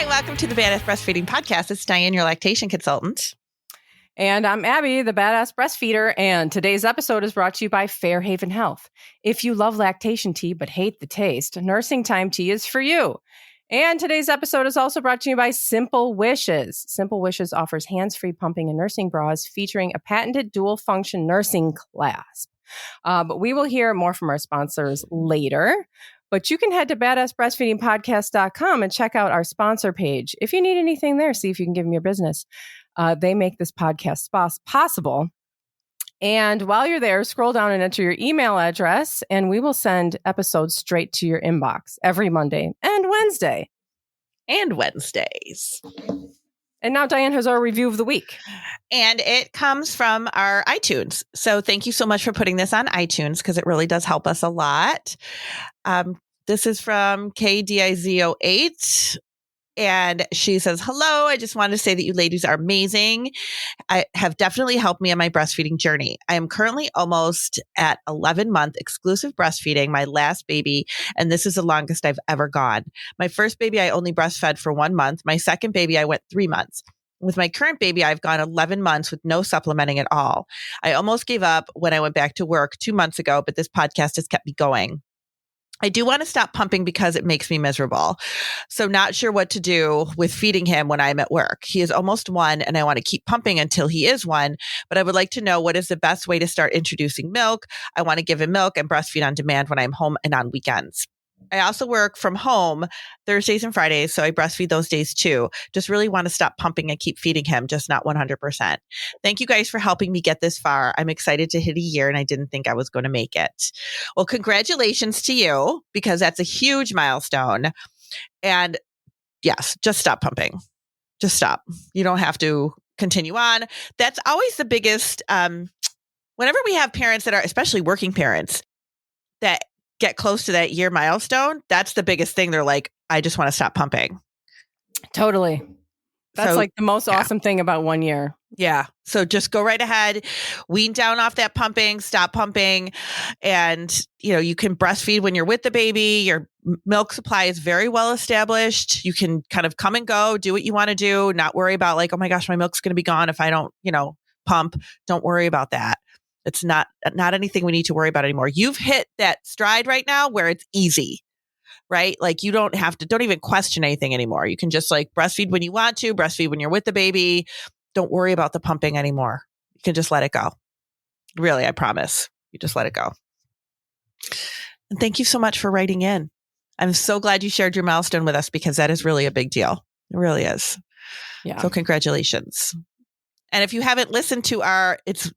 Hi, welcome to the Badass Breastfeeding Podcast. It's Dianne, your lactation consultant. And I'm Abby, the badass breastfeeder, and today's episode is brought to you by Fairhaven Health. If you love lactation tea but hate the taste, nursing time tea is for you. And today's episode is also brought to you by Simple Wishes. Simple Wishes offers hands-free pumping and nursing bras featuring a patented dual-function nursing clasp. But we will hear more from our sponsors later. But you can head to badassbreastfeedingpodcast.com and check out our sponsor page. If you need anything there, see if you can give them your business. They make this podcast possible. And while you're there, scroll down and enter your email address, and we will send episodes straight to your inbox every Monday and Wednesday. And Wednesdays. And now Dianne has our review of the week. And it comes from our iTunes. So thank you so much for putting this on iTunes because it really does help us a lot. This is from KDIZ08. And she says, hello, I just wanted to say that you ladies are amazing. I have definitely helped me on my breastfeeding journey. I am currently almost at 11-month exclusive breastfeeding my last baby, and this is the longest I've ever gone. My first baby, I only breastfed for 1 month. My second baby, I went 3 months. With my current baby, I've gone 11 months with no supplementing at all. I almost gave up when I went back to work 2 months ago, but this podcast has kept me going. I do want to stop pumping because it makes me miserable. So not sure what to do with feeding him when I'm at work. He is almost 1 and I want to keep pumping until he is 1, but I would like to know what is the best way to start introducing milk. I want to give him milk and breastfeed on demand when I'm home and on weekends. I also work from home Thursdays and Fridays, so I breastfeed those days too. Just really want to stop pumping and keep feeding him, just not 100%. Thank you guys for helping me get this far. I'm excited to hit a year and I didn't think I was going to make it. Well, congratulations to you because that's a huge milestone. And yes, just stop pumping. Just stop. You don't have to continue on. That's always the biggest, whenever we have parents that are, especially working parents, that get close to that year milestone, that's the biggest thing. They're like, I just want to stop pumping. Totally. That's So, like the most awesome thing about 1 year. Yeah. So just go right ahead, wean down off that pumping, stop pumping. And, you can breastfeed when you're with the baby. Your milk supply is very well established. You can kind of come and go, do what you want to do, not worry about like, oh my gosh, my milk's going to be gone if I don't, pump. Don't worry about that. It's not anything we need to worry about anymore. You've hit that stride right now where it's easy, right? Like you don't even question anything anymore. You can just like breastfeed when you want to, breastfeed when you're with the baby. Don't worry about the pumping anymore. You can just let it go. Really, I promise. You just let it go. And thank you so much for writing in. I'm so glad you shared your milestone with us because that is really a big deal. It really is. Yeah. So congratulations. And if you haven't listened to it's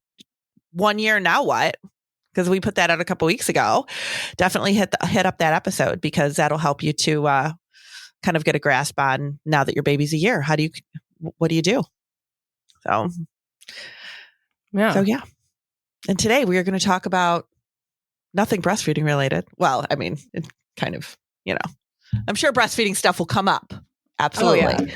1 year now what? Because we put that out a couple weeks ago. Definitely hit up that episode because that'll help you to kind of get a grasp on now that your baby's a year. What do you do? So yeah. And today we are going to talk about nothing breastfeeding related. Well, I mean, it kind of, I'm sure breastfeeding stuff will come up. Absolutely. Oh, yeah.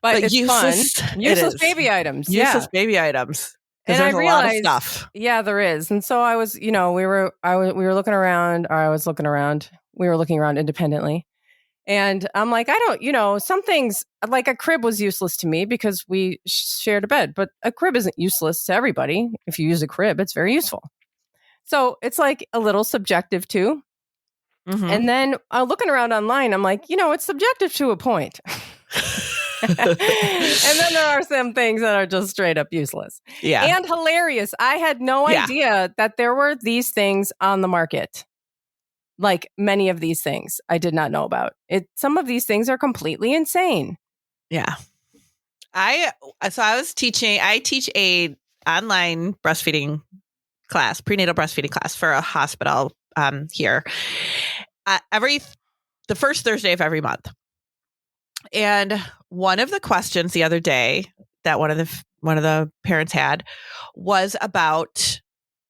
But it's useless, fun. Useless baby items. Useless baby items. And there's I realized, a lot of stuff. Yeah, there is. And so I was, we were looking around, or I was looking around. We were looking around independently. And I'm like, I don't, some things, like a crib was useless to me because we shared a bed. But a crib isn't useless to everybody. If you use a crib, it's very useful. So it's like a little subjective too. Mm-hmm. And then looking around online, I'm like, it's subjective to a point. And then there are some things that are just straight up useless. Yeah. And hilarious. I had no idea that there were these things on the market. Like many of these things I did not know about. Some of these things are completely insane. Yeah. I teach a online breastfeeding class, prenatal breastfeeding class for a hospital here the first Thursday of every month. And one of the questions the other day that one of the parents had was about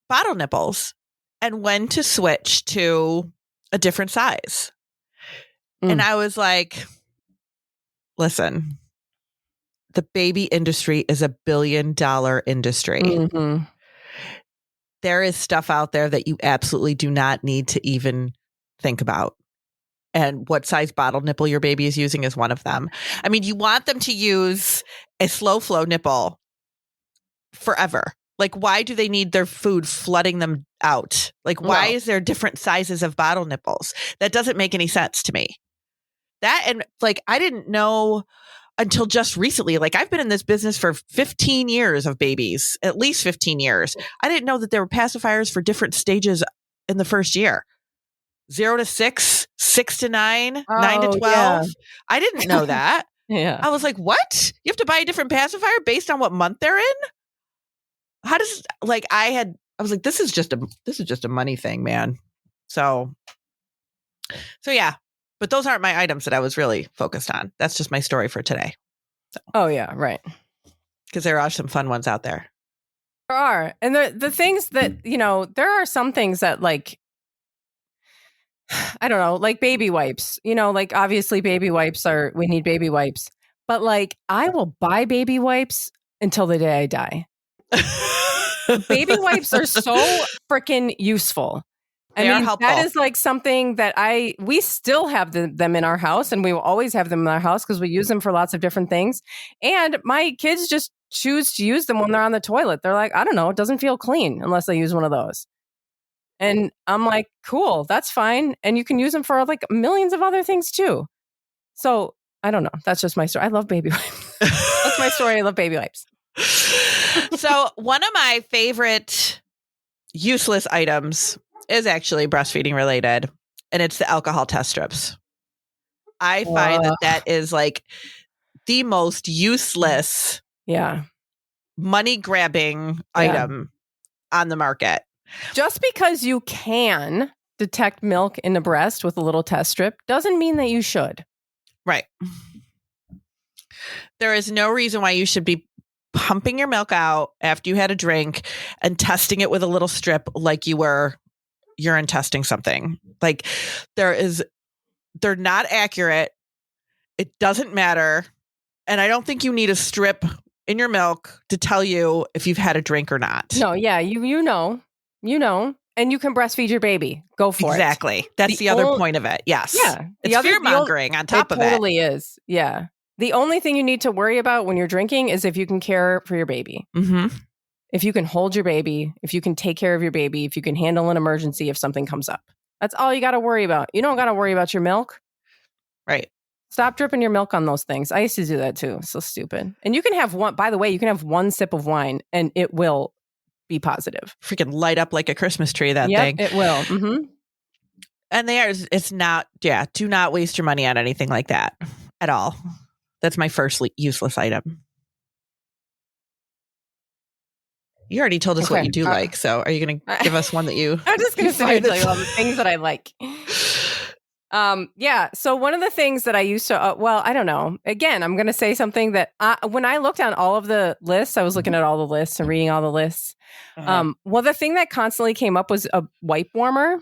bottle nipples and when to switch to a different size. And I was like, listen, the baby industry is $1 billion industry. Mm-hmm. There is stuff out there that you absolutely do not need to even think about. and what size bottle nipple your baby is using is one of them. I mean, you want them to use a slow flow nipple forever. Like, why do they need their food flooding them out? Like, why is there different sizes of bottle nipples? That doesn't make any sense to me. That, and like, I didn't know until just recently. Like, I've been in this business for 15 years of babies, at least 15 years. I didn't know that there were pacifiers for different stages in the first year. 0 to 6, 6 to 9, 9 to 12. Yeah. I didn't know that. Yeah. I was like, what? You have to buy a different pacifier based on what month they're in? How does, like, I was like, this is just a money thing, man. So yeah, but those aren't my items that I was really focused on. That's just my story for today. So. Oh yeah. Right. Because there are some fun ones out there. There are. And the things that, there are some things that, like, I don't know, like baby wipes, like obviously we need baby wipes, but like I will buy baby wipes until the day I die. Baby wipes are so freaking useful. They are helpful. That is like something that we still have them in our house, and we will always have them in our house because we use them for lots of different things. And my kids just choose to use them when they're on the toilet. They're like, I don't know, it doesn't feel clean unless I use one of those. And I'm like, cool, that's fine. And you can use them for like millions of other things too. So I don't know. That's just my story. I love baby wipes. That's my story. I love baby wipes. So one of my favorite useless items is actually breastfeeding related, and it's the alcohol test strips. I find that is like the most useless, money grabbing item on the market. Just because you can detect milk in the breast with a little test strip doesn't mean that you should. Right. There is no reason why you should be pumping your milk out after you had a drink and testing it with a little strip like you were urine testing something. Like they're not accurate. It doesn't matter. And I don't think you need a strip in your milk to tell you if you've had a drink or not. No, yeah, you know, and you can breastfeed your baby. Go for it. Exactly. That's the other point of it. Yes. Yeah. It's fear-mongering on top of it. It totally is. Yeah. The only thing you need to worry about when you're drinking is if you can care for your baby. Mm-hmm. If you can hold your baby, if you can take care of your baby, if you can handle an emergency if something comes up. That's all you got to worry about. You don't got to worry about your milk. Right. Stop dripping your milk on those things. I used to do that too. So stupid. And you can have one, by the way, you can have one sip of wine and it will be positive. Freaking light up like a Christmas tree, that thing. It will. Mm-hmm. And it's not, do not waste your money on anything like that at all. That's my first useless item. You already told us what you do like, so are you going to give us one that you... I'm just going to say tell you all the things that I like. So one of the things that I used to, I don't know. Again, I'm going to say something that when I looked on all of the lists, I was looking at all the lists and reading all the lists. Uh-huh. The thing that constantly came up was a wipe warmer.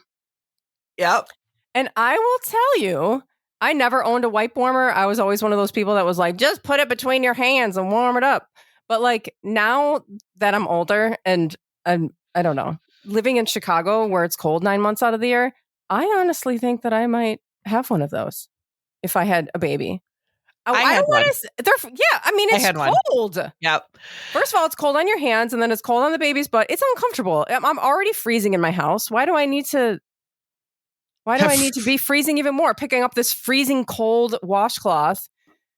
Yep. And I will tell you, I never owned a wipe warmer. I was always one of those people that was like, just put it between your hands and warm it up. But like now that I'm older and I don't know, living in Chicago where it's cold 9 months out of the year, I honestly think that I might have one of those if I had a baby. I don't want to. It's cold. One. Yep. First of all, it's cold on your hands, and then it's cold on the baby's butt. It's uncomfortable. I'm already freezing in my house. Why do I need to be freezing even more? Picking up this freezing cold washcloth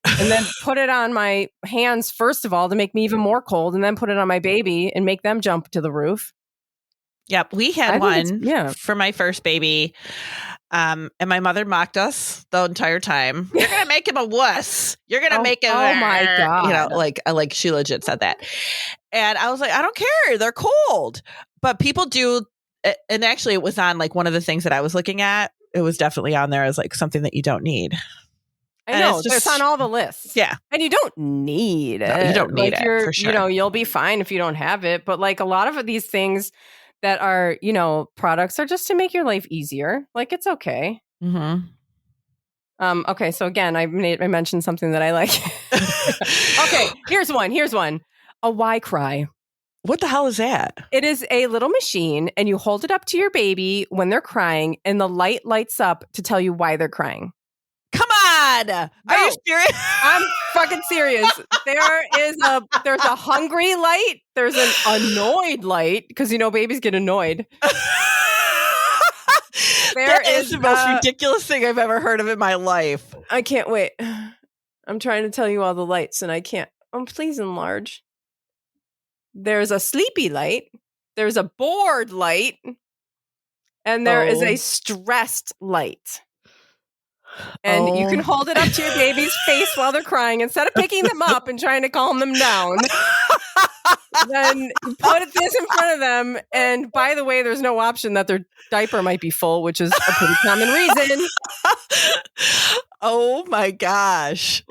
and then put it on my hands, first of all, to make me even more cold, and then put it on my baby and make them jump to the roof. Yep. We had one for my first baby. And my mother mocked us the entire time. You're going to make him a wuss. You're going to make him. Oh my God. Like she legit said that. And I was like, I don't care. They're cold. But people do. And actually it was on like one of the things that I was looking at. It was definitely on there as like something that you don't need. I know. It's on all the lists. Yeah. And you don't need it. No, you don't need it for sure. You'll be fine if you don't have it. But like a lot of these things that are, products are just to make your life easier. Like it's okay. Mm-hmm. Okay. So again, I mentioned something that I like. Okay. Here's one. A WhyCry. What the hell is that? It is a little machine, and you hold it up to your baby when they're crying, and the light lights up to tell you why they're crying. Come on. Are you serious? I'm fucking serious. There's a hungry light. There's an annoyed light, because babies get annoyed. That is the most ridiculous thing I've ever heard of in my life. I can't wait. I'm trying to tell you all the lights, and I can't. Oh, please enlarge. There's a sleepy light. There's a bored light. And there is a stressed light. And you can hold it up to your baby's face while they're crying. Instead of picking them up and trying to calm them down, then you put this in front of them. And by the way, there's no option that their diaper might be full, which is a pretty common reason. Oh my gosh.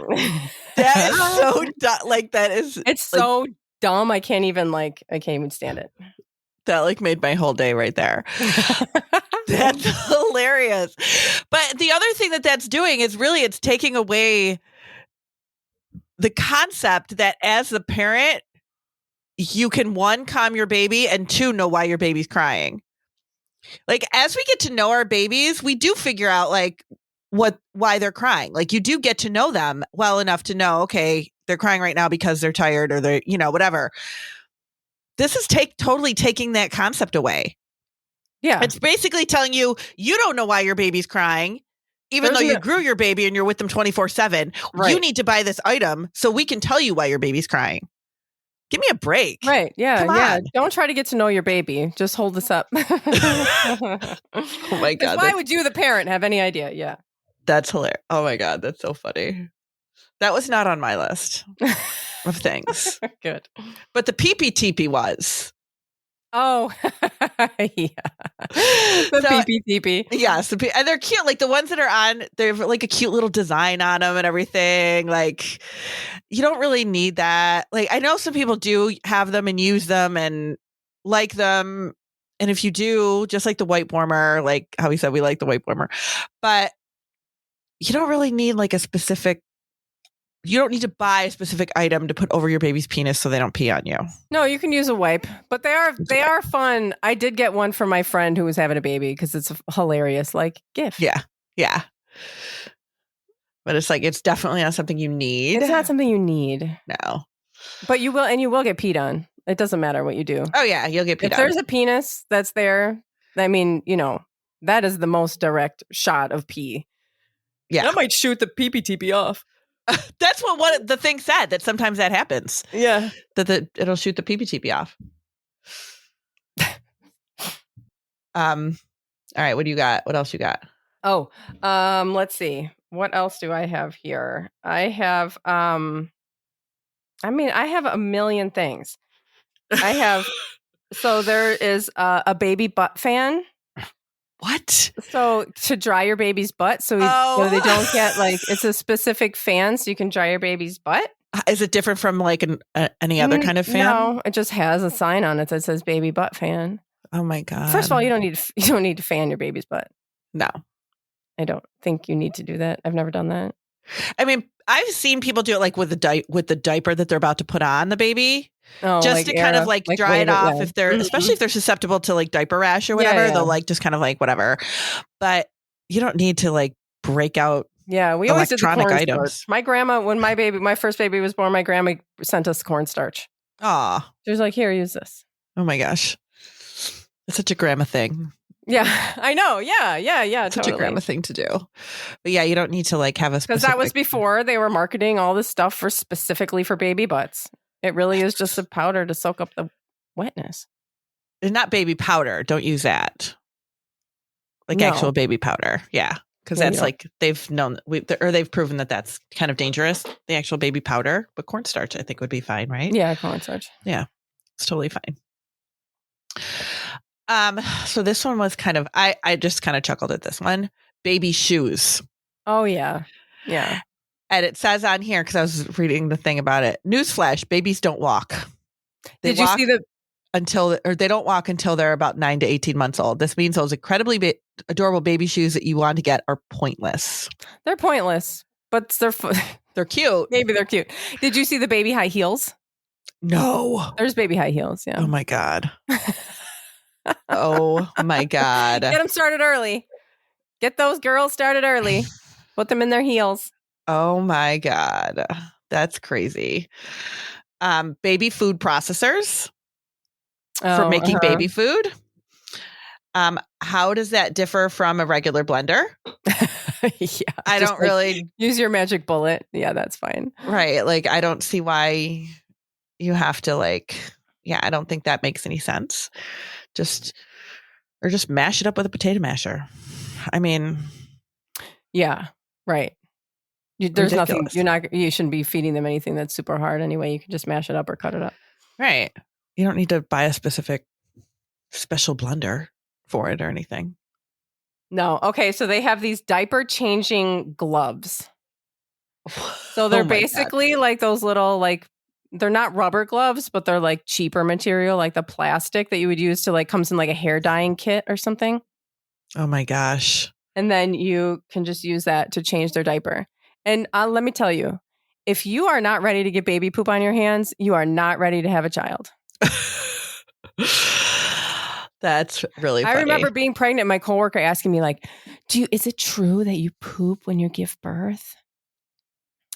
That is so dumb. It's so dumb. I can't even stand it. That made my whole day right there. That's hilarious. But the other thing that's doing is really it's taking away the concept that as the parent, you can, one, calm your baby, and two, know why your baby's crying. As we get to know our babies, we do figure out why they're crying. You do get to know them well enough to know, okay, they're crying right now because they're tired or they're, whatever. This is totally taking that concept away. Yeah. It's basically telling you don't know why your baby's crying, even though you grew your baby and you're with them 24/7. Right. You need to buy this item so we can tell you why your baby's crying. Give me a break. Right. Yeah. Yeah. Don't try to get to know your baby. Just hold this up. Oh my God. Why would you, the parent, have any idea? Yeah. That's hilarious. Oh my God. That's so funny. That was not on my list of things. Good. But the PPTP was. Oh, yeah. The PPTP. Yes. And they're cute. The ones that are on, they have a cute little design on them and everything. You don't really need that. I know some people do have them and use them and like them. And if you do, just like the white warmer, how we said we like the white warmer. But you don't really need a specific. You don't need to buy a specific item to put over your baby's penis so they don't pee on you. No, you can use a wipe, but they are fun. I did get one for my friend who was having a baby because it's a hilarious gift. Yeah. Yeah. But it's definitely not something you need. It's not something you need. No. But you will get peed on. It doesn't matter what you do. Oh yeah, you'll get peed on. If there's a penis that's there, that is the most direct shot of pee. Yeah. That might shoot the PPTP off. That's what the thing said, that sometimes that happens. Yeah. That it'll shoot the PPTP off. All right, what do you got? What else you got? Oh, let's see. What else do I have here? I have I have a million things. So there is a baby butt fan. What? So to dry your baby's butt so they don't get it's a specific fan so you can dry your baby's butt. Is it different from any other kind of fan? No, it just has a sign on it that says baby butt fan. Oh my God. First of all, you don't need to fan your baby's butt. No. I don't think you need to do that. I've never done that. I've seen people do it with the diaper that they're about to put on the baby. Oh, just to kind of dry it off if they're, especially if they're susceptible to diaper rash or whatever, they'll just kind of whatever. But you don't need to break out. Yeah, we always did the cornstarch items. My grandma, when my first baby was born, my grandma sent us cornstarch. Aw. She was here, use this. Oh my gosh. It's such a grandma thing. Yeah, I know. Yeah. Such a grandma thing to do. But yeah, you don't need to have a specific. Because that was before they were marketing all this stuff specifically for baby butts. It really is just a powder to soak up the wetness. It's not baby powder. Don't use that. Actual baby powder. Yeah. Because that's they've known, they've proven that that's kind of dangerous. The actual baby powder. But cornstarch, I think, would be fine, right? Yeah, cornstarch. Yeah. It's totally fine. So this one was kind of, I just kind of chuckled at this one. Baby shoes. Oh, yeah. Yeah. And it says on here, because I was reading the thing about it, newsflash, babies don't walk. Did you see they don't walk until they're about 9 to 18 months old. This means those incredibly adorable baby shoes that you want to get are pointless. They're pointless, but they're cute. Maybe they're cute. Did you see the baby high heels? No. There's baby high heels. Yeah. Oh my God. Oh my God. Get them started early. Get those girls started early. Put them in their heels. Oh my God. That's crazy. Baby food processors for making baby food. How does that differ from a regular blender? Yeah. I don't really use your magic bullet. Yeah, that's fine. Right. Like, I don't see why you have to I don't think that makes any sense. Just mash it up with a potato masher. I mean, yeah, right. There's ridiculous. nothing, you shouldn't be feeding them anything that's super hard anyway. You can just mash it up or cut it up. Right. You don't need to buy a special blender for it or anything. No. Okay. So they have these diaper changing gloves. So they're basically like those little, they're not rubber gloves, but they're like cheaper material, like the plastic that you would use to comes in like a hair dyeing kit or something. Oh my gosh. And then you can just use that to change their diaper. And let me tell you, if you are not ready to get baby poop on your hands, you are not ready to have a child. That's really funny. I remember being pregnant, my coworker asking me is it true that you poop when you give birth?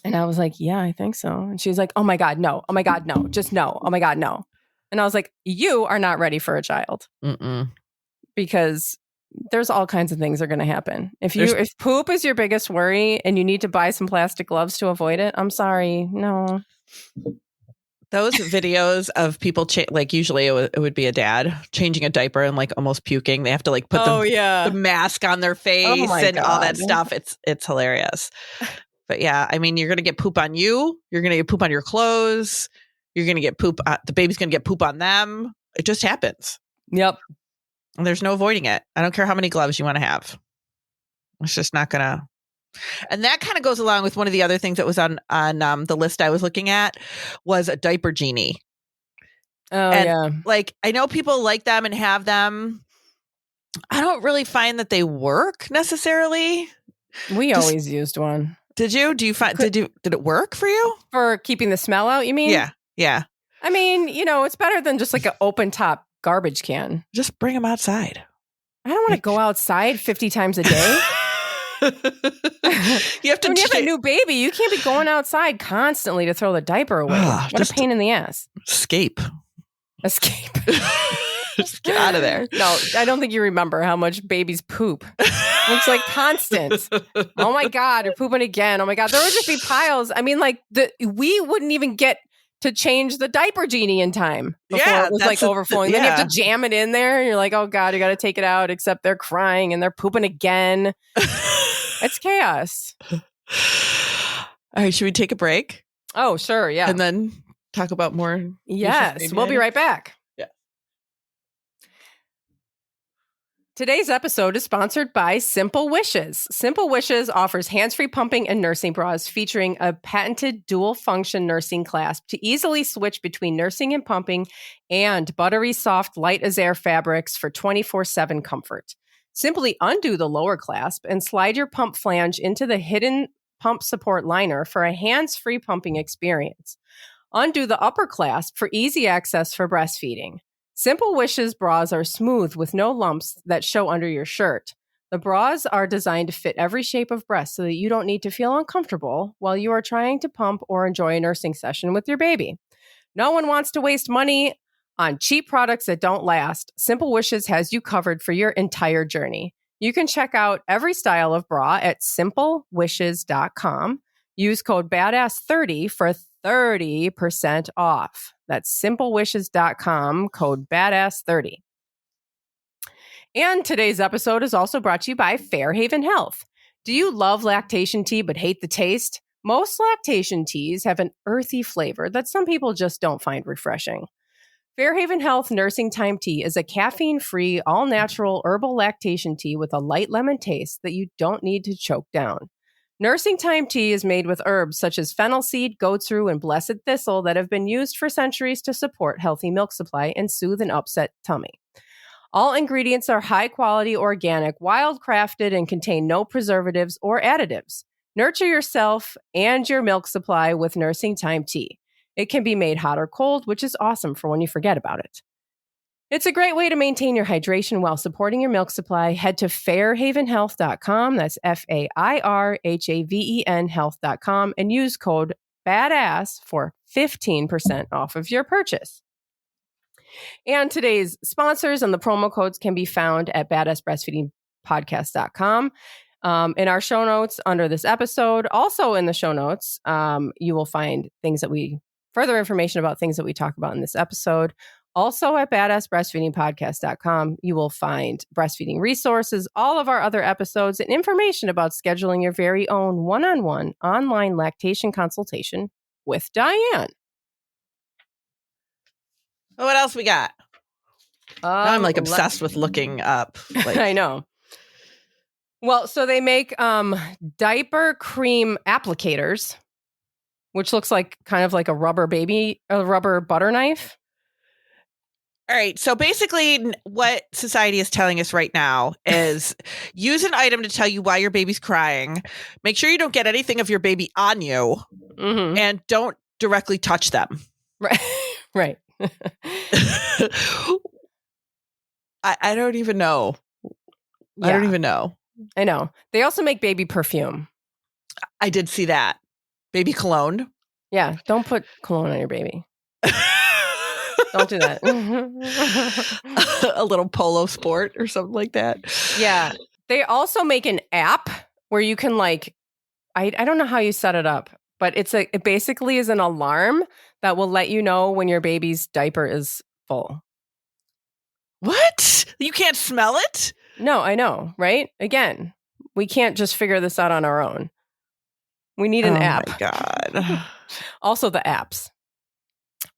And I was like, yeah, I think so. And she's like, oh my God, no. Oh my God, no. Just no. Oh my God, no. And I was like, you are not ready for a child. Mm-mm. Because there's all kinds of things that are going to happen. If poop is your biggest worry and you need to buy some plastic gloves to avoid it, I'm sorry. No. Those videos of people, usually it would be a dad changing a diaper and almost puking. They have to put the mask on their face and all that stuff. It's hilarious. But yeah, I mean, you're going to get poop on you. You're going to get poop on your clothes. You're going to get poop. The baby's going to get poop on them. It just happens. Yep. And there's no avoiding it. I don't care how many gloves you want to have. It's just not going to. And that kind of goes along with one of the other things that was on the list I was looking at was a diaper genie. Oh, and, yeah. I know people like them and have them. I don't really find that they work necessarily. We always used one. Did you? Did it work for you? For keeping the smell out, you mean? Yeah. Yeah. I mean, it's better than just an open top garbage can. Just bring them outside. I don't want to go outside 50 times a day. You have to. When you have a new baby, you can't be going outside constantly to throw the diaper away. What a pain in the ass. Escape. Just get out of there. No, I don't think you remember how much babies poop. It's constant. Oh my God, you're pooping again. Oh my God, there would just be piles. I mean, we wouldn't even get to change the diaper genie in time before it was overflowing. Then you have to jam it in there. And you're like, oh God, you got to take it out. Except they're crying and they're pooping again. It's chaos. All right, should we take a break? Oh, sure, yeah. And then talk about more. Yes, we'll be right back. Yeah. Today's episode is sponsored by Simple Wishes. Simple Wishes offers hands-free pumping and nursing bras featuring a patented dual-function nursing clasp to easily switch between nursing and pumping and buttery soft light as air fabrics for 24/7 comfort. Simply undo the lower clasp and slide your pump flange into the hidden pump support liner for a hands-free pumping experience. Undo the upper clasp for easy access for breastfeeding. Simple Wishes bras are smooth with no lumps that show under your shirt. The bras are designed to fit every shape of breast so that you don't need to feel uncomfortable while you are trying to pump or enjoy a nursing session with your baby. No one wants to waste money on cheap products that don't last. Simple Wishes has you covered for your entire journey. You can check out every style of bra at simplewishes.com. Use code BADASS30 for 30% off. That's simplewishes.com, code BADASS30. And today's episode is also brought to you by Fairhaven Health. Do you love lactation tea but hate the taste? Most lactation teas have an earthy flavor that some people just don't find refreshing. Fairhaven Health Nursing Time Tea is a caffeine-free, all-natural herbal lactation tea with a light lemon taste that you don't need to choke down. Nursing Time Tea is made with herbs such as fennel seed, goat's rue, and blessed thistle that have been used for centuries to support healthy milk supply and soothe an upset tummy. All ingredients are high-quality, organic, wild-crafted, and contain no preservatives or additives. Nurture yourself and your milk supply with Nursing Time Tea. It can be made hot or cold, which is awesome for when you forget about it. It's a great way to maintain your hydration while supporting your milk supply. Head to fairhavenhealth.com. That's FAIRHAVEN health.com and use code BADASS for 15% off of your purchase. And today's sponsors and the promo codes can be found at badassbreastfeedingpodcast.com. In our show notes under this episode, also in the show notes, you will find further information about things that we talk about in this episode. Also at badassbreastfeedingpodcast.com, you will find breastfeeding resources, all of our other episodes, and information about scheduling your very own one-on-one online lactation consultation with Dianne. What else we got? Now I'm like obsessed with looking up. Like, I know. Well, so they make diaper cream applicators, which looks like kind of like a rubber butter knife. All right. So basically what society is telling us right now is use an item to tell you why your baby's crying. Make sure you don't get anything of your baby on you, and don't directly touch them. Right. Right. I don't even know. Yeah. I don't even know. I know. They also make baby perfume. I did see that. Baby cologne. Yeah. Don't put cologne on your baby. Don't do that. A little polo sport or something like that. Yeah. They also make an app where you can I don't know how you set it up, but it basically is an alarm that will let you know when your baby's diaper is full. What? You can't smell it? No, I know, right? Again, we can't just figure this out on our own. We need an app. Oh my God. Also the apps.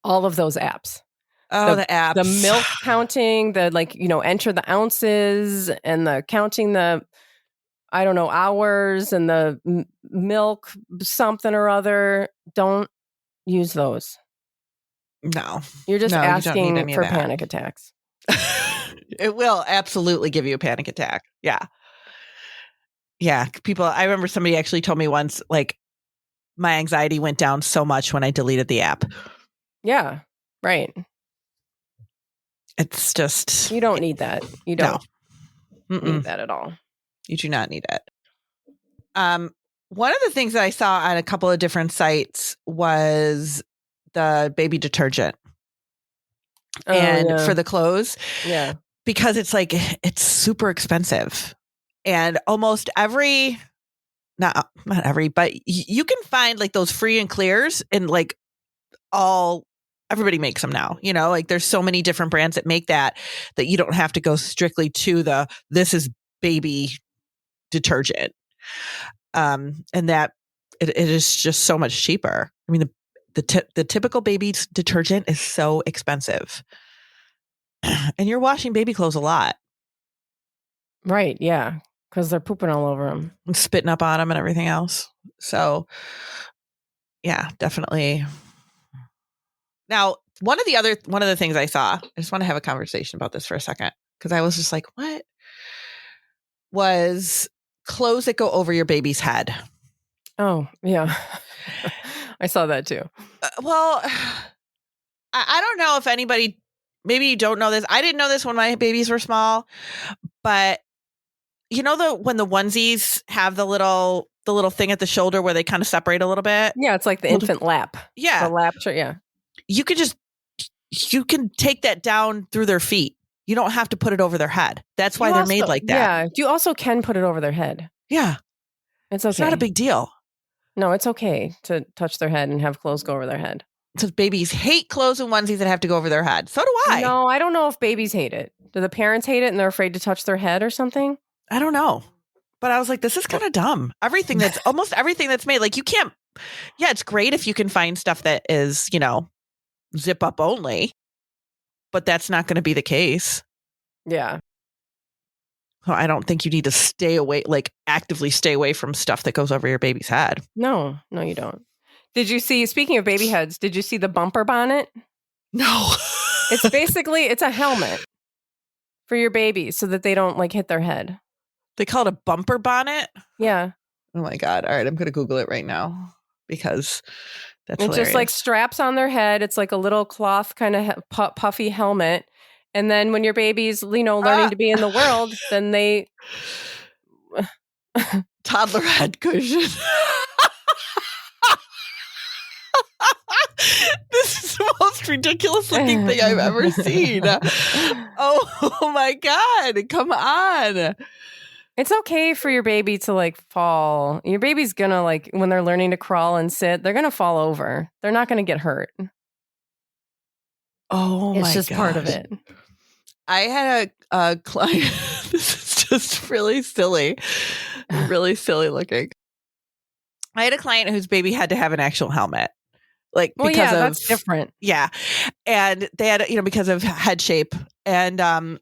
All of those apps. Oh, the apps. The milk counting, enter the ounces and the counting the, I don't know, hours and the milk something or other. Don't use those. No. You're just asking for that. panic attacks. It will absolutely give you a panic attack. Yeah. Yeah. I remember somebody actually told me once, like, my anxiety went down so much when I deleted the app. Yeah. Right. It's just... You don't need that. You don't need that at all. You do not need it. One of the things that I saw on a couple of different sites was the baby detergent. For the clothes. Yeah. Because it's super expensive. And almost every... Not every, but you can find like those free and clears and everybody makes them now, there's so many different brands that make that you don't have to go strictly to this is baby detergent. And that it is just so much cheaper. I mean, the typical baby detergent is so expensive, and you're washing baby clothes a lot. Right. Yeah. Because they're pooping all over them. And spitting up on them and everything else. So, yeah, definitely. Now, one of the things I saw, I just want to have a conversation about this for a second, because I was just like, what? Was clothes that go over your baby's head. Oh, yeah. I saw that too. Well, I don't know if anybody, maybe you don't know this. I didn't know this when my babies were small, but when the onesies have the little thing at the shoulder where they kind of separate a little bit? Yeah, it's like the infant lap. Yeah. The lap, yeah. You can take that down through their feet. You don't have to put it over their head. That's why they're made like that. Yeah. You also can put it over their head. Yeah. It's okay. It's not a big deal. No, it's okay to touch their head and have clothes go over their head. Because babies hate clothes and onesies that have to go over their head. So do I. No, I don't know if babies hate it. Do the parents hate it and they're afraid to touch their head or something? I don't know. But I was like, this is kind of dumb. Almost everything that's made, you can't, it's great if you can find stuff that is, zip up only, but that's not going to be the case. Yeah. So I don't think you need to stay away, actively stay away from stuff that goes over your baby's head. No, you don't. Did you see, speaking of baby heads, did you see the bumper bonnet? No. It's a helmet for your baby so that they don't hit their head. They call it a bumper bonnet? Yeah. Oh my God. All right. I'm going to Google it right now because That's It's just like straps on their head. It's like a little cloth kind of puffy helmet. And then when your baby's, learning to be in the world, then they... toddler head cushion. This is the most ridiculous looking thing I've ever seen. Oh my God. Come on. It's okay for your baby to like fall. Your baby's gonna like, when they're learning to crawl and sit, they're gonna fall over. They're not gonna get hurt. Oh my God. It's just part of it. I had a client. This is just really silly looking. I had a client whose baby had to have an actual helmet. Like, well, because of, that's different. Yeah. And they had, because of head shape. And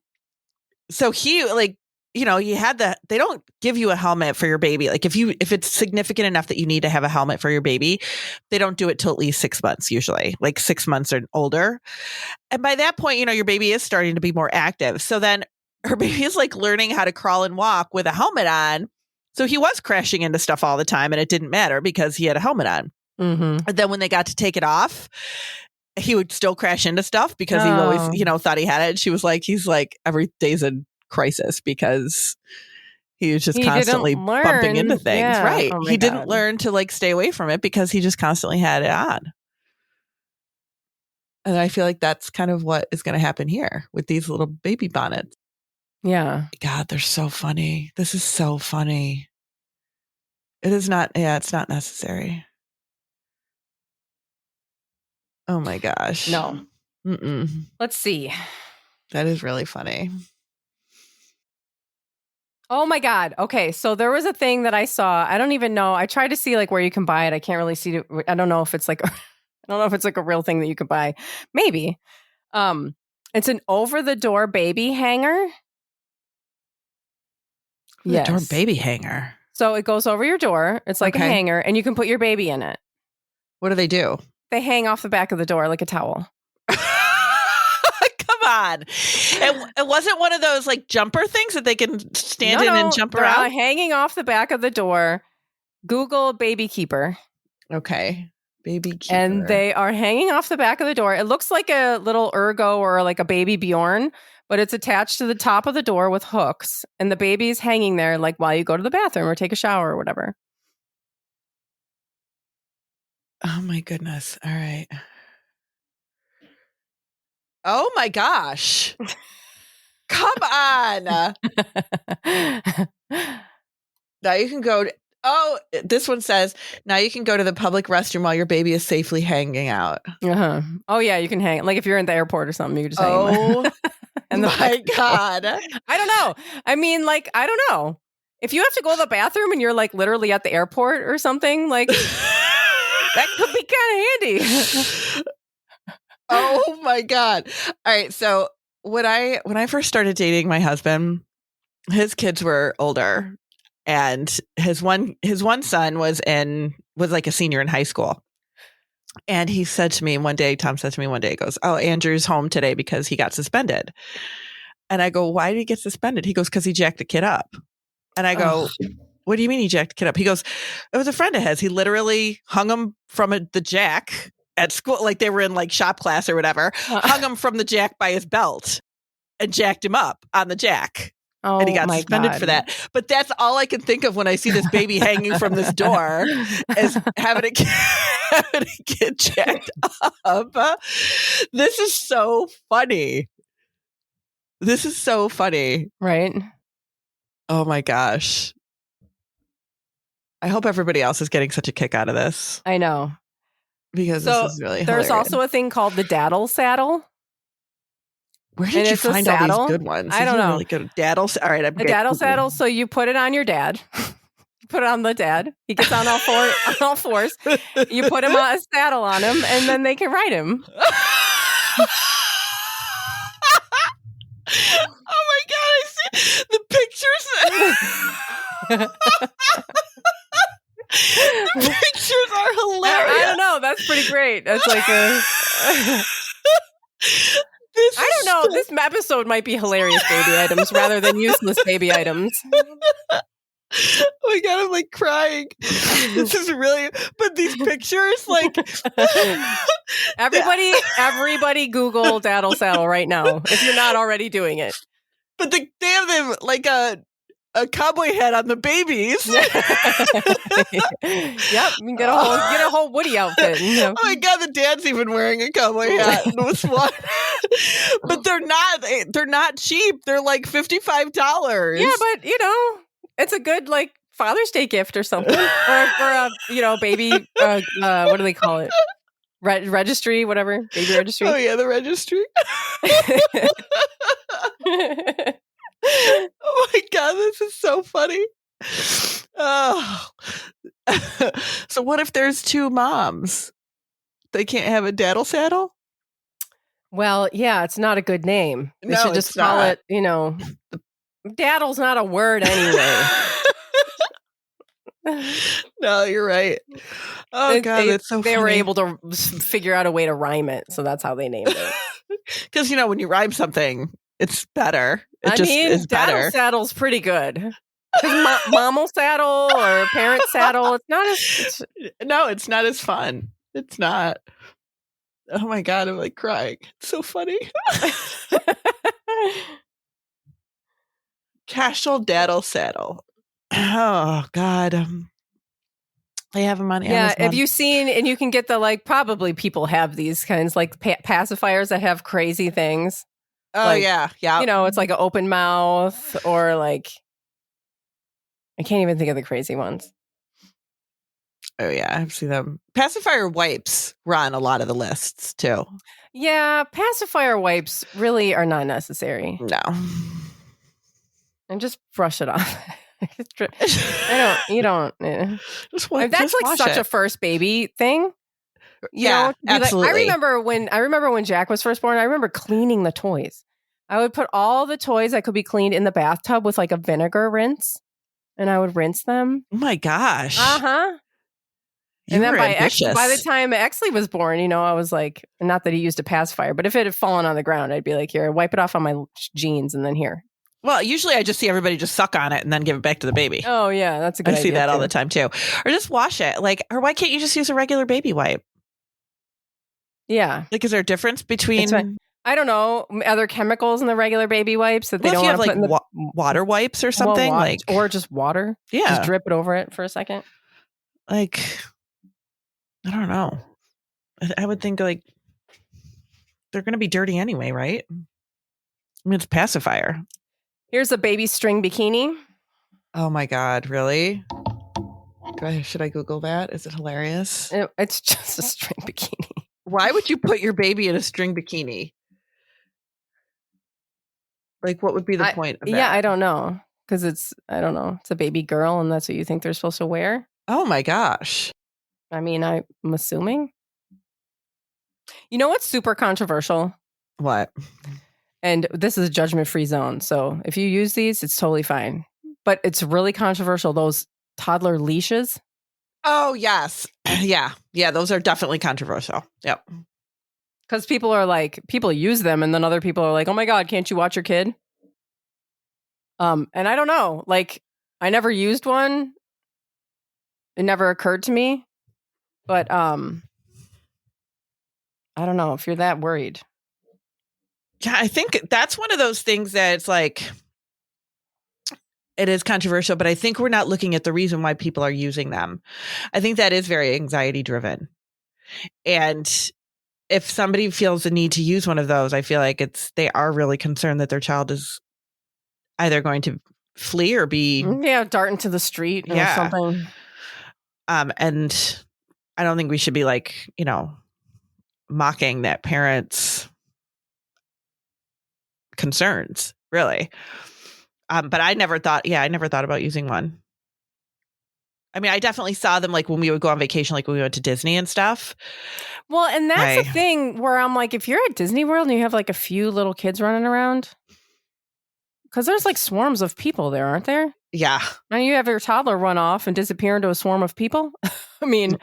so he like, he had they don't give you a helmet for your baby. Like if it's significant enough that you need to have a helmet for your baby, they don't do it till at least 6 months, usually, like 6 months or older. And by that point, your baby is starting to be more active. So then her baby is like learning how to crawl and walk with a helmet on. So he was crashing into stuff all the time and it didn't matter because he had a helmet on. Mm-hmm. And then when they got to take it off, he would still crash into stuff because he always, thought he had it. And she was like, he's like, every day's a crisis because he was just constantly bumping into things. Yeah. Right. He didn't learn to like stay away from it because he just constantly had it on. And I feel like that's kind of what is going to happen here with these little baby bonnets. Yeah. God, they're so funny. This is so funny. It is not. Yeah, it's not necessary. Oh my gosh. No. Mm-mm. Let's see. That is really funny. Oh my God. Okay. So there was a thing that I saw. I don't even know. I tried to see like where you can buy it. I can't really see it. I don't know if it's like, a real thing that you could buy. Maybe. It's an over-the-door baby hanger. Yes. Door baby hanger. So it goes over your door. It's like a hanger and you can put your baby in it. What do they do? They hang off the back of the door like a towel. Come on. It wasn't one of those like jumper things that they can stand in and jump around? They're hanging off the back of the door. Google baby keeper. Okay. Baby keeper. And they are hanging off the back of the door. It looks like a little ergo or like a baby Bjorn, but it's attached to the top of the door with hooks. And the baby's hanging there like while you go to the bathroom or take a shower or whatever. Oh my goodness. All right. Oh my gosh. Come on. Now you can go this one says, now you can go to the public restroom while your baby is safely hanging out. Uh-huh. Oh yeah, you can hang. Like if you're in the airport or something, you can just hang. Oh my God. I don't know. I mean, like, I don't know. If you have to go to the bathroom and you're like literally at the airport or something, like that could be kind of handy. Oh my God. All right. So when I first started dating my husband, his kids were older and his one son was like a senior in high school. And he said to me one day, Tom said to me one day, he goes, "Oh, Andrew's home today because he got suspended." And I go, "Why did he get suspended?" He goes, "Because he jacked a kid up." And I go, "What do you mean he jacked a kid up?" He goes, "It was a friend of his. He literally hung him from the jack at school, like they were in like shop class or whatever, hung him from the jack by his belt and jacked him up on the jack." Oh, and he got suspended for that. But that's all I can think of when I see this baby hanging from this door is having a kid jacked up. This is so funny. Right? Oh my gosh. I hope everybody else is getting such a kick out of this. I know. Because this is really hilarious. There's also a thing called the Daddle Saddle. Where did you find all these good ones? I don't know. Really good Daddle. All right, the Daddle Saddle. So you put it on your dad. You put it on the dad. He gets on all fours. You put him on a saddle on him, and then they can ride him. Oh my God! I see the pictures. The pictures are hilarious. I don't know. That's pretty great. That's like a. I don't know. This episode might be hilarious baby items rather than useless baby items. Oh my God, I'm like crying. This is really, but these pictures, like everybody Google Daddle Saddle right now if you're not already doing it. But they have them like a cowboy hat on the babies. Yep, you can get a whole Woody outfit. Oh my God, the dad's even wearing a cowboy hat in this one. But they're not cheap. They're like $55. Yeah, but it's a good like Father's Day gift or something, or a baby. What do they call it? Registry, whatever, baby registry. Oh yeah, the registry. Oh my God, this is so funny. Oh. So what if there's two moms? They can't have a Daddle Saddle? Well, yeah, it's not a good name. They should just call it, Daddle's not a word anyway. No, you're right. Oh God, that's so funny. They were able to figure out a way to rhyme it, so that's how they named it. Because when you rhyme something, it's better. Daddle Saddle's pretty good. Mommal saddle or parent saddle, it's not as... No, it's not as fun. It's not. Oh my God, I'm like crying. It's so funny. Casual Daddle Saddle. Oh God. They have them on Amazon. Yeah, have you seen, and you can get the probably people have these kinds like pacifiers that have crazy things. Oh yeah. It's like an open mouth or like, I can't even think of the crazy ones. Oh yeah, I've seen them. Pacifier wipes run a lot of the lists too. Yeah, pacifier wipes really are not necessary. No. And just brush it off. You don't. That's like such a first baby thing. Yeah, absolutely. I remember when Jack was first born, I remember cleaning the toys. I would put all the toys that could be cleaned in the bathtub with like a vinegar rinse, and I would rinse them. Oh my gosh. Uh-huh. And then by the time Exley was born, I was like, not that he used a pacifier, but if it had fallen on the ground, I'd be like, here, wipe it off on my jeans and then here. Well, usually I just see everybody just suck on it and then give it back to the baby. Oh, yeah, that's a good idea. I see that all the time too. Or just wash it. Or why can't you just use a regular baby wipe? Yeah. Is there a difference between... I don't know. Are there chemicals in the regular baby wipes that they don't want to put in the... water wipes or something? Or just water? Yeah. Just drip it over it for a second? I don't know. I would think they're going to be dirty anyway, right? I mean, it's pacifier. Here's a baby string bikini. Oh my God, really? Should I Google that? Is it hilarious? It's just a string bikini. Why would you put your baby in a string bikini? What would be the point of that? Yeah, I don't know. Because it's a baby girl and that's what you think they're supposed to wear. Oh my gosh. I mean, I'm assuming. You know what's super controversial? What? And this is a judgment-free zone. So if you use these, it's totally fine. But it's really controversial, those toddler leashes. Oh, yes. Yeah. Yeah, those are definitely controversial. Yep. Because people use them and then other people are like, oh my God, can't you watch your kid? And I don't know. I never used one. It never occurred to me. But I don't know if you're that worried. Yeah, I think that's one of those things that it's it is controversial, but I think we're not looking at the reason why people are using them. I think that is very anxiety driven. And if somebody feels the need to use one of those, I feel like they are really concerned that their child is either going to flee or be dart into the street or something. And I don't think we should be mocking that parents' concerns, really. But I never thought about using one. I mean, I definitely saw them when we would go on vacation, when we went to Disney and stuff. Well, and that's the thing where I'm like, if you're at Disney World and you have a few little kids running around, because there's swarms of people there, aren't there? Yeah. And you have your toddler run off and disappear into a swarm of people. I mean,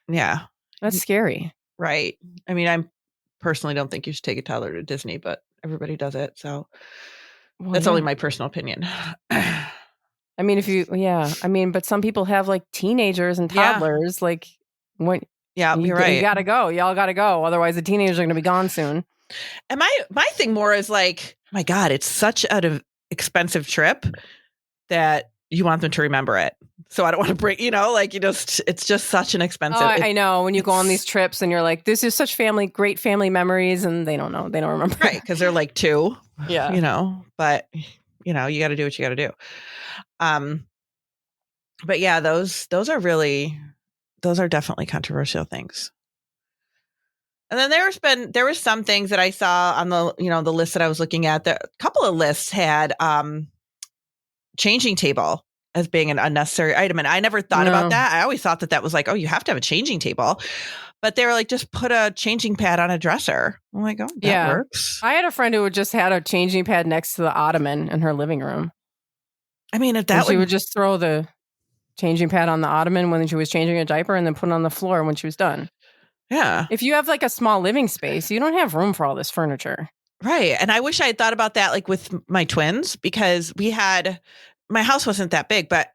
yeah, that's scary. Right. I mean, I personally don't think you should take a toddler to Disney, but everybody does it. So that's only my personal opinion. I I mean, but some people have like teenagers and Yeah. toddlers. Like, what? Yeah, you're right. You gotta go. Y'all gotta go. Otherwise, the teenagers are gonna be gone soon. And my thing more is like, my God, it's such an expensive trip that you want them to remember it. So I don't want to bring, it's just such an expensive. Oh, I know. When you go on these trips and you're like, this is such great family memories, and they don't know. They don't remember. Right, because they're like 2. Yeah. But, you got to do what you got to do. But yeah, those are definitely controversial things. And then there were some things that I saw on the, the list that I was looking at. A couple of lists had changing table as being an unnecessary item. And I never thought about that. I always thought that was like, oh, you have to have a changing table. But they were like, just put a changing pad on a dresser. I'm like, oh, that works. I had a friend who just had a changing pad next to the ottoman in her living room. I mean, she would just throw the changing pad on the ottoman when she was changing a diaper and then put it on the floor when she was done. Yeah. If you have like a small living space, you don't have room for all this furniture. Right. And I wish I had thought about that like with my twins, because my house wasn't that big, but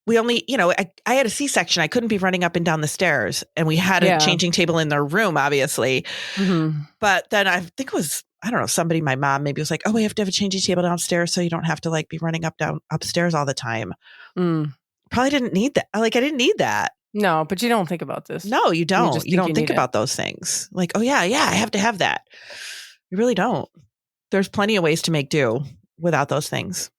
we only, I had a C-section. I couldn't be running up and down the stairs, and we had a changing table in their room, obviously. Mm-hmm. But then I think it was, I don't know, somebody, my mom maybe was like, oh, we have to have a changing table downstairs so you don't have to like be running upstairs all the time. Probably didn't need that. Like, I didn't need that. No, but you don't think about this. No, you don't. You don't think about those things. Like, oh yeah, I have to have that. You really don't. There's plenty of ways to make do without those things.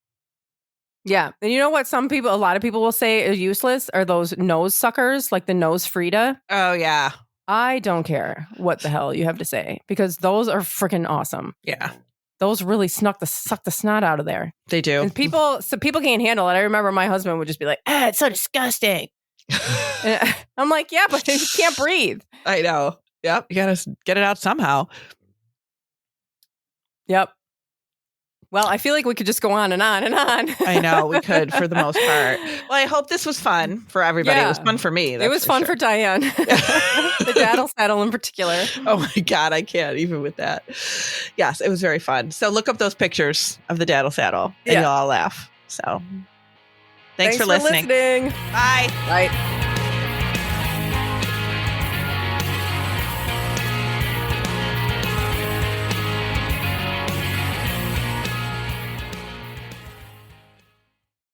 Yeah. And you know what a lot of people will say are useless are those nose suckers, like the nose Frida. Oh, yeah. I don't care what the hell you have to say, because those are freaking awesome. Yeah. Those really suck the snot out of there. They do. And people can't handle it. I remember my husband would just be like, it's so disgusting. And I'm like, yeah, but you can't breathe. I know. Yep. You got to get it out somehow. Yep. Well, I feel like we could just go on and on and on. I know we could for the most part. Well, I hope this was fun for everybody. Yeah. It was fun for me. It was fun for Dianne. The Daddle Saddle in particular. Oh my God, I can't even with that. Yes, it was very fun. So look up those pictures of the Daddle Saddle and you'll all laugh. So thanks for listening. Bye. Bye.